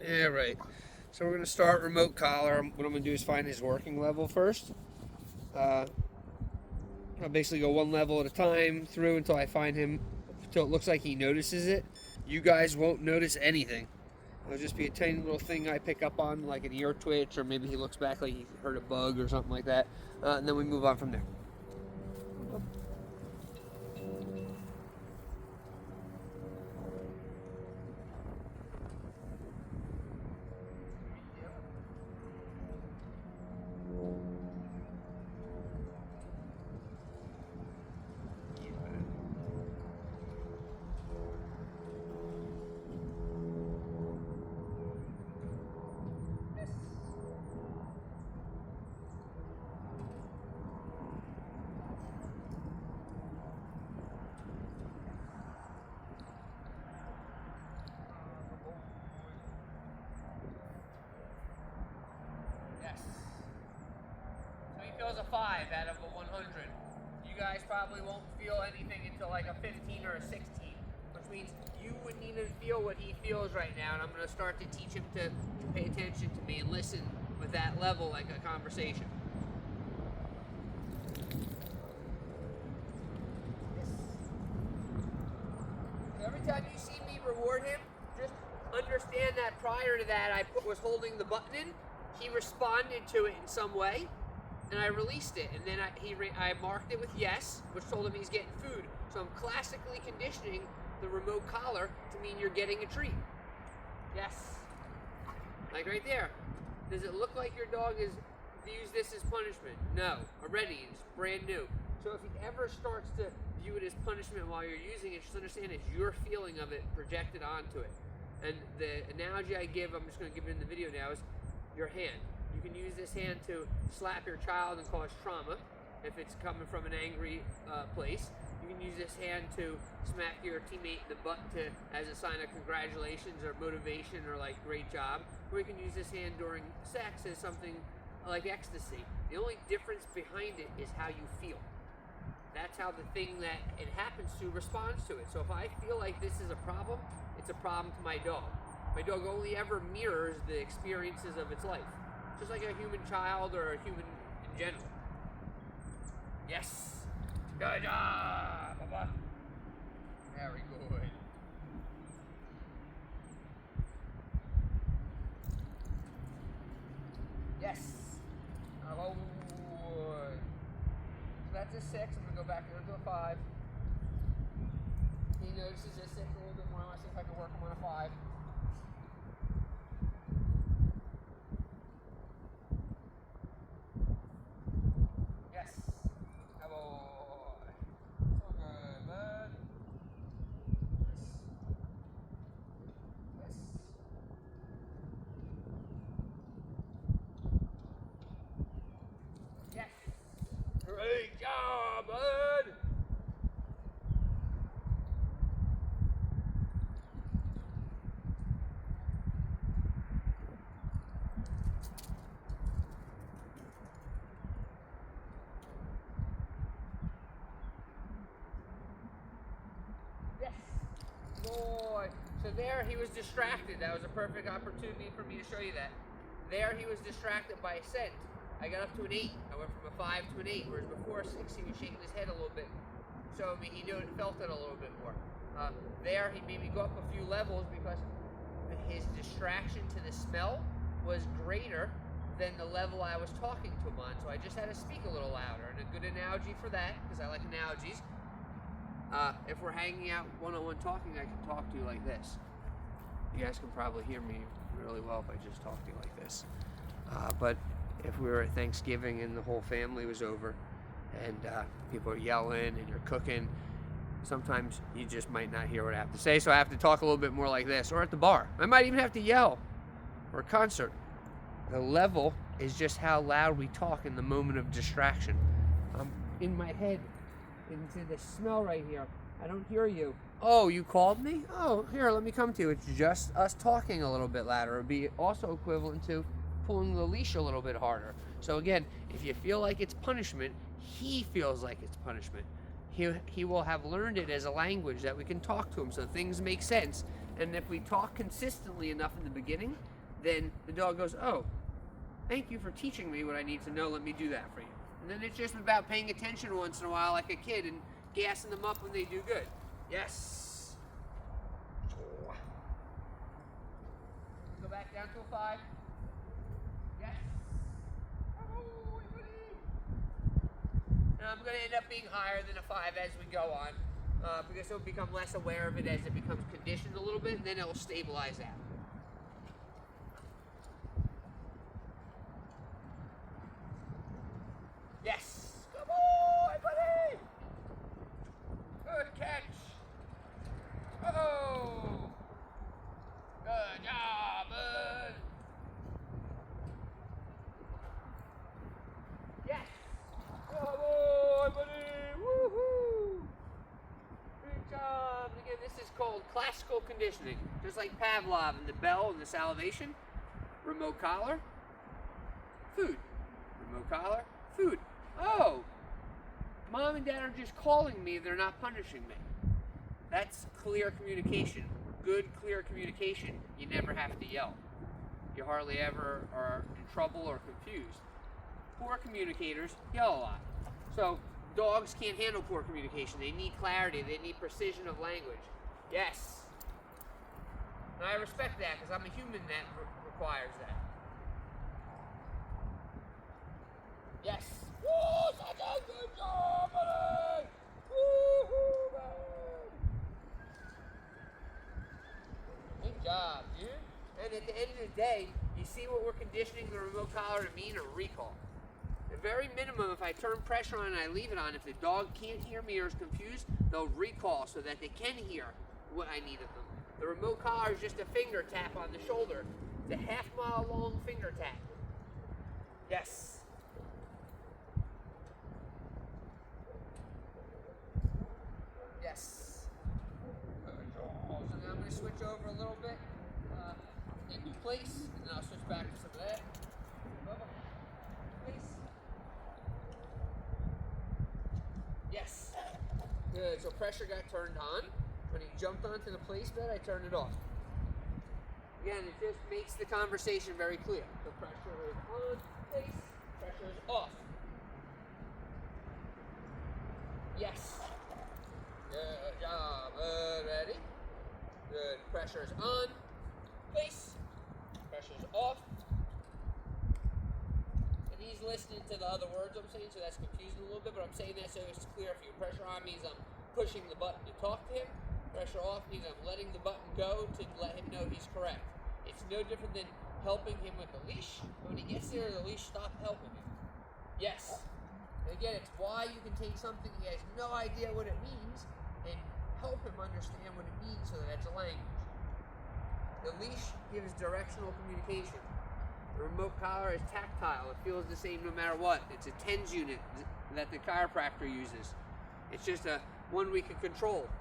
Yeah, right. So we're going to start remote collar. What I'm going to do is find his working level first. Uh, I'll basically go one level at a time through until I find him, until it looks like he notices it. You guys won't notice anything. It'll just be a tiny little thing I pick up on, like an ear twitch, or maybe he looks back like he heard a bug or something like that. And then we move on from there. Yes. So he feels a 5 out of a 100. You guys probably won't feel anything until like a 15 or a 16, which means you wouldn't even feel what he feels right now, and I'm going to start to teach him to pay attention to me and listen with that level like a conversation. Every time you see me reward him, just understand that prior to that I was holding the button in, he responded to it in some way, and I released it, and then I marked it with yes, which told him he's getting food. So I'm classically conditioning the remote collar to mean you're getting a treat. Yes. Like right there. Does it look like your dog views this as punishment? No. Already, it's brand new. So if he ever starts to view it as punishment while you're using it, just understand it's your feeling of it projected onto it. And the analogy I give, I'm just going to give it in the video now, is your hand. You can use this hand to slap your child and cause trauma if it's coming from an angry place. You can use this hand to smack your teammate in the butt as a sign of congratulations or motivation or like great job. Or you can use this hand during sex as something like ecstasy. The only difference behind it is how you feel. That's how the thing that it happens to responds to it. So if I feel like this is a problem, it's a problem to my dog. My dog only ever mirrors the experiences of its life. Just like a human child or a human in general. Yes. Good job, Papa. Very good. Yes. Oh. So that's a 6. I'm gonna go back down to a 5. He notices a 6 a little bit more. I want to see if I can work him on a 5. Great job, bud! Yes! Boy! So there he was distracted. That was a perfect opportunity for me to show you that. There he was distracted by a scent. I got up to an 8. I went from a 5 to an 8, whereas before 6 he was shaking his head a little bit, showing me he felt it a little bit more. There he made me go up a few levels because his distraction to the smell was greater than the level I was talking to him on, so I just had to speak a little louder. And a good analogy for that, because I like analogies, if we're hanging out one-on-one talking, I can talk to you like this. You guys can probably hear me really well if I just talk to you like this. But if we were at Thanksgiving and the whole family was over and people are yelling and you're cooking, sometimes you just might not hear what I have to say, so I have to talk a little bit more like this. Or at the bar, I might even have to yell. Or a concert. The level is just how loud we talk in the moment of distraction. I'm in my head into the smell right here. I don't hear you. Oh, you called me? Oh, here, let me come to you. It's just us talking a little bit louder. It would be also equivalent to pulling the leash a little bit harder. So again, if you feel like it's punishment, he feels like it's punishment. He will have learned it as a language that we can talk to him, so things make sense. And if we talk consistently enough in the beginning, then the dog goes, oh, thank you for teaching me what I need to know. Let me do that for you. And then it's just about paying attention once in a while like a kid and gassing them up when they do good. Yes. Go back down to a 5. Yes. Oh, and I'm going to end up being higher than a 5 as we go on. Because he'll become less aware of it as it becomes conditioned a little bit, and then it'll stabilize out. Yes! Come on, buddy! Good catch! Oh! Good job, bud! Yes! Come on, buddy! Woohoo! Good job! And again, this is called classical conditioning. Just like Pavlov and the bell and the salivation. Remote collar. Food. Remote collar. Food. Oh! Mom and Dad are just calling me. They're not punishing me. That's clear communication. Good, clear communication. You never have to yell. You hardly ever are in trouble or confused. Poor communicators yell a lot. So, dogs can't handle poor communication. They need clarity. They need precision of language. Yes. And I respect that because I'm a human that requires that. Yes. Woo! Such a good job, buddy! Woo-hoo, man! Good job, dude. And at the end of the day, you see what we're conditioning the remote collar to mean? A recall. The very minimum, if I turn pressure on and I leave it on, if the dog can't hear me or is confused, they'll recall so that they can hear what I need of them. The remote collar is just a finger tap on the shoulder. It's a half-mile long finger tap. Yes. Yes. So now I'm going to switch over a little bit into place, and then I'll switch back to some of that. Place. Yes. Good. So pressure got turned on. When he jumped onto the place bed, I turned it off. Again, it just makes the conversation very clear. The pressure is on, place, pressure is off. Yes. Good job. Ready? Good. Pressure is on, place, pressure is off. And he's listening to the other words I'm saying, so that's confusing a little bit, but I'm saying that so it's clear for you. Pressure on means I'm pushing the button to talk to him. Pressure off means I'm letting the button go to let him know he's correct. It's no different than helping him with the leash. When he gets there, the leash stops helping him. Yes. And again, it's why you can take something he has no idea what it means and help him understand what it means so that it's a language. The leash gives directional communication. The remote collar is tactile. It feels the same no matter what. It's a TENS unit that the chiropractor uses. It's just a one we can control.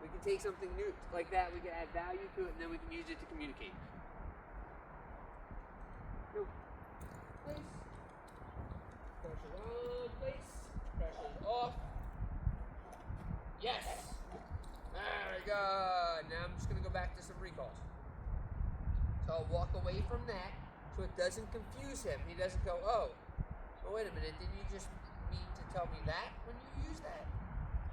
We can take something new like that, we can add value to it, and then we can use it to communicate. No. Place. Pressure on, place. Pressure off. Yes. Very good. Now I'm just going to go back to some recalls. So I'll walk away from that so it doesn't confuse him. He doesn't go, oh, wait a minute, didn't you just mean to tell me that when you use that?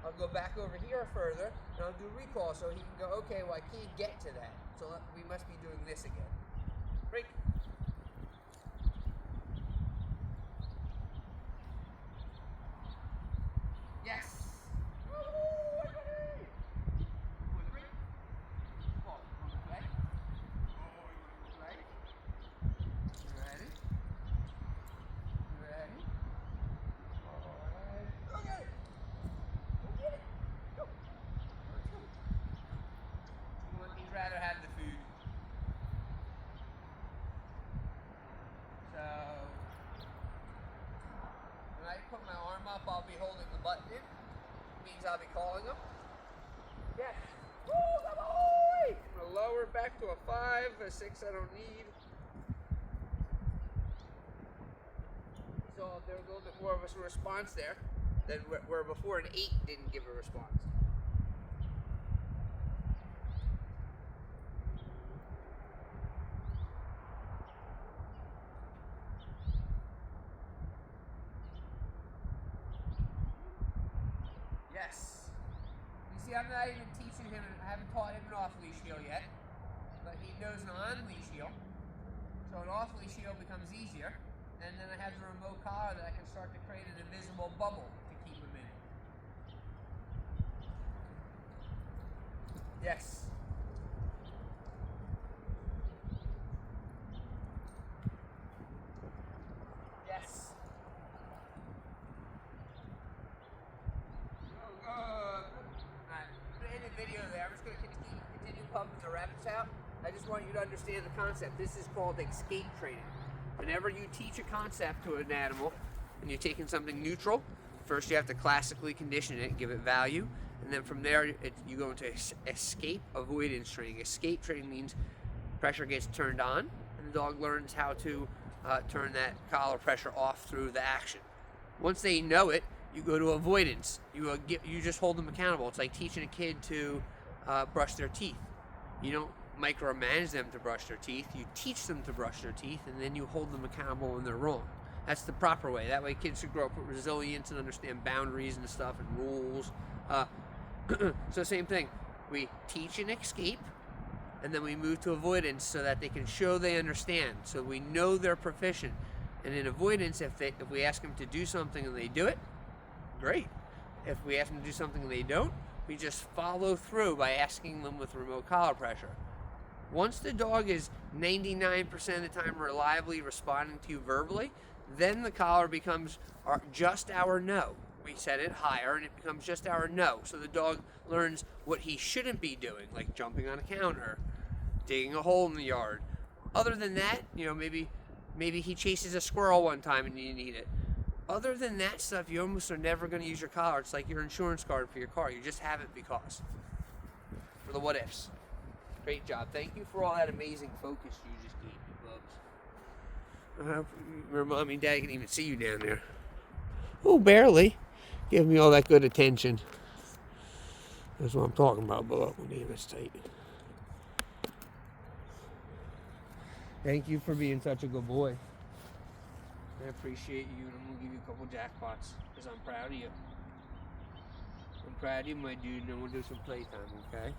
I'll go back over here further and I'll do recall so he can go, okay, well I can't get to that. So we must be doing this again. Break. Yes. Rather have the food. So when I put my arm up, I'll be holding the button in. It means I'll be calling him. Yes. Woo, come on! I'm gonna lower it back to a 5, a 6 I don't need. So there's a little bit more of a response there. than where before an 8 didn't give a response. Yes. You see, I'm not even teaching him, I haven't taught him an off-leash heel yet, but he knows an on-leash heel. So an off-leash heel becomes easier, and then I have the remote collar that I can start to create an invisible bubble to keep him in. Yes. Yes. Alright, I'm going to end the video there. I'm just going to continue pumping the rabbits out. I just want you to understand the concept. This is called escape training. Whenever you teach a concept to an animal and you're taking something neutral, first you have to classically condition it, give it value, and then from there you go into escape avoidance training. Escape training means pressure gets turned on and the dog learns how to turn that collar pressure off through the action. Once they know it, you go to avoidance. You just hold them accountable. It's like teaching a kid to brush their teeth. You don't micromanage them to brush their teeth. You teach them to brush their teeth, and then you hold them accountable when they're wrong. That's the proper way. That way kids should grow up with resilience and understand boundaries and stuff and rules. So same thing. We teach and escape, and then we move to avoidance so that they can show they understand. So we know they're proficient. And in avoidance, if we ask them to do something and they do it, great. If we ask them to do something and they don't, we just follow through by asking them with remote collar pressure. Once the dog is 99% of the time reliably responding to you verbally, then the collar becomes just our no. We set it higher and it becomes just our no. So the dog learns what he shouldn't be doing, like jumping on a counter, digging a hole in the yard. Other than that, maybe he chases a squirrel one time and you need it. Other than that stuff, you almost are never going to use your collar. It's like your insurance card for your car. You just have it because. For the what ifs. Great job. Thank you for all that amazing focus you just gave me, Bubs. I hope your mommy and dad can even see you down there. Oh, barely. Give me all that good attention. That's what I'm talking about, Bub. Damn, it's tight. Thank you for being such a good boy. I appreciate you, and I'm going to give you a couple jackpots, because I'm proud of you. I'm proud of you, my dude, and then we'll do some playtime, okay?